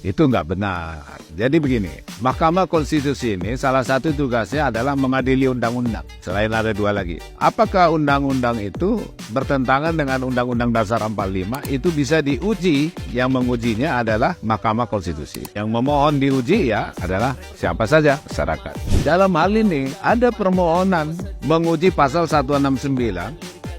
Itu nggak benar. Jadi begini, Mahkamah Konstitusi ini salah satu tugasnya adalah mengadili undang-undang. Selain ada dua lagi. Apakah undang-undang itu bertentangan dengan Undang-Undang Dasar 45? Itu bisa diuji. Yang mengujinya adalah Mahkamah Konstitusi. Yang memohon diuji ya adalah siapa saja? Masyarakat. Dalam hal ini ada permohonan menguji pasal 169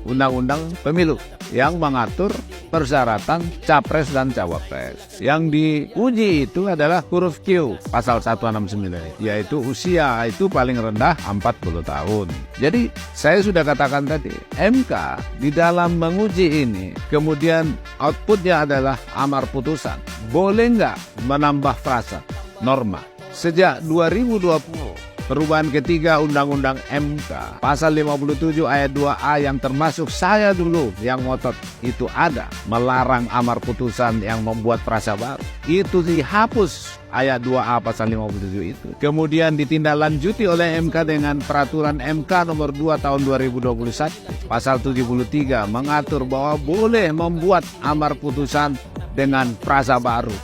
Undang-Undang Pemilu yang mengatur persyaratan capres dan cawapres. Yang diuji itu adalah huruf Q pasal 169, yaitu usia itu paling rendah 40 tahun. Jadi saya sudah katakan tadi, MK di dalam menguji ini kemudian outputnya adalah amar putusan. Boleh nggak menambah frasa norma? Sejak 2020 perubahan ketiga Undang-Undang MK pasal 57 ayat 2A yang termasuk saya dulu yang ngotot itu ada melarang amar putusan yang membuat frasa baru. Itu dihapus ayat 2A pasal 57 itu. Kemudian ditindaklanjuti oleh MK dengan peraturan MK nomor 2 tahun 2021 pasal 73 mengatur bahwa boleh membuat amar putusan dengan frasa baru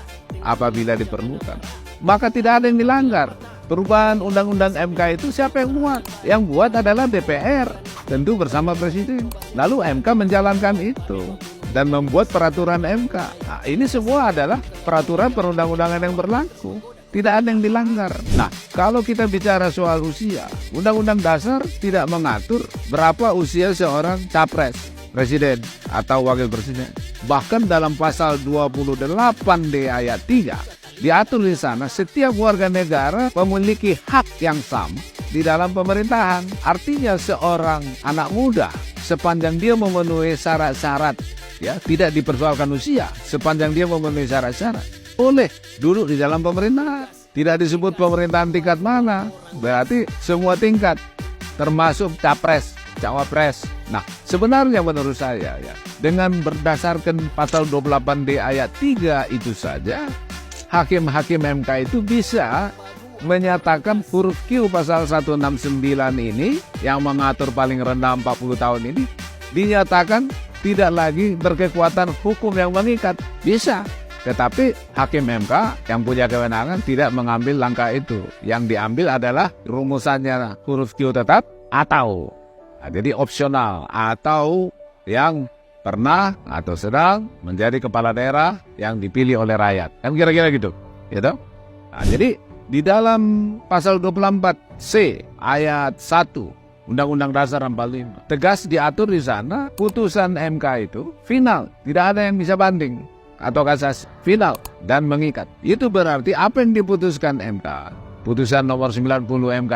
apabila diperlukan. Maka tidak ada yang dilanggar. Perubahan Undang-Undang MK itu siapa yang buat? Yang buat adalah DPR, tentu bersama Presiden. Lalu MK menjalankan itu dan membuat peraturan MK. Nah, ini semua adalah peraturan perundang-undangan yang berlaku. Tidak ada yang dilanggar. Nah, kalau kita bicara soal usia, Undang-Undang Dasar tidak mengatur berapa usia seorang capres, presiden, atau wakil presiden. Bahkan dalam pasal 28D ayat 3, diatur di sana setiap warga negara memiliki hak yang sama di dalam pemerintahan. Artinya seorang anak muda sepanjang dia memenuhi syarat-syarat, ya tidak dipersoalkan usia, sepanjang dia memenuhi syarat-syarat boleh duduk di dalam pemerintahan. Tidak disebut pemerintahan tingkat mana, berarti semua tingkat termasuk capres, cawapres. Nah, sebenarnya menurut saya ya, dengan berdasarkan pasal 28D ayat 3 itu saja hakim-hakim MK itu bisa menyatakan huruf Q pasal 169 ini yang mengatur paling rendah 40 tahun ini dinyatakan tidak lagi berkekuatan hukum yang mengikat. Bisa. Tetapi hakim MK yang punya kewenangan tidak mengambil langkah itu. Yang diambil adalah rumusannya huruf Q tetap atau. Nah, jadi opsional atau yang pernah atau sedang menjadi kepala daerah yang dipilih oleh rakyat. Kan kira-kira gitu. Gitu? Nah, jadi di dalam pasal 24C ayat 1 Undang-Undang Dasar 45 tegas diatur di sana putusan MK itu final. Tidak ada yang bisa banding atau kasasi. Final dan mengikat. Itu berarti apa yang diputuskan MK, putusan nomor 90 MK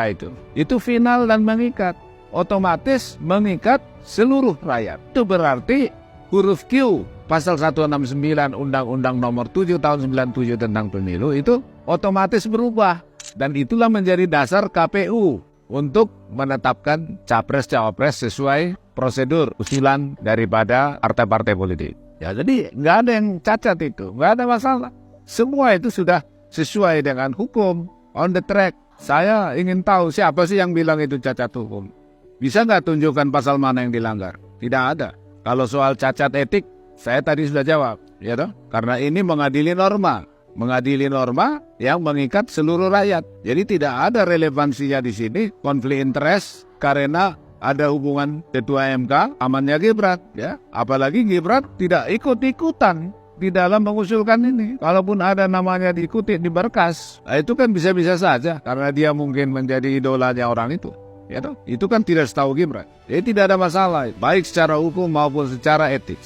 itu final dan mengikat. Otomatis mengikat seluruh rakyat. Itu berarti huruf Q pasal 169 Undang-Undang nomor 7 tahun 97 tentang pemilu itu otomatis berubah. Dan itulah menjadi dasar KPU untuk menetapkan capres-cawapres sesuai prosedur usulan daripada partai-partai politik. Ya, jadi nggak ada yang cacat itu, nggak ada masalah. Semua itu sudah sesuai dengan hukum, on the track. Saya ingin tahu siapa sih yang bilang itu cacat hukum. Bisa nggak tunjukkan pasal mana yang dilanggar? Tidak ada. Kalau soal cacat etik, saya tadi sudah jawab, ya toh? Karena ini mengadili norma yang mengikat seluruh rakyat. Jadi tidak ada relevansinya di sini konflik interest karena ada hubungan ketua MK amannya Gibran, ya. Apalagi Gibran tidak ikut-ikutan di dalam mengusulkan ini. Kalaupun ada namanya diikuti di berkas, nah itu kan bisa-bisa saja karena dia mungkin menjadi idolanya orang itu. Ya toh? Itu kan tidak setahu Gibran. Jadi tidak ada masalah, baik secara hukum maupun secara etik.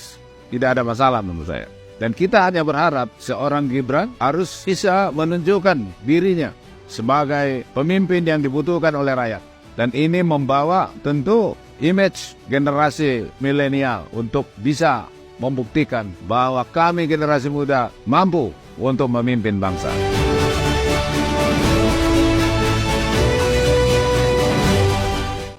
Tidak ada masalah menurut saya. Dan kita hanya berharap seorang Gibran harus bisa menunjukkan dirinya sebagai pemimpin yang dibutuhkan oleh rakyat. Dan ini membawa tentu image generasi milenial untuk bisa membuktikan bahwa kami generasi muda mampu untuk memimpin bangsa.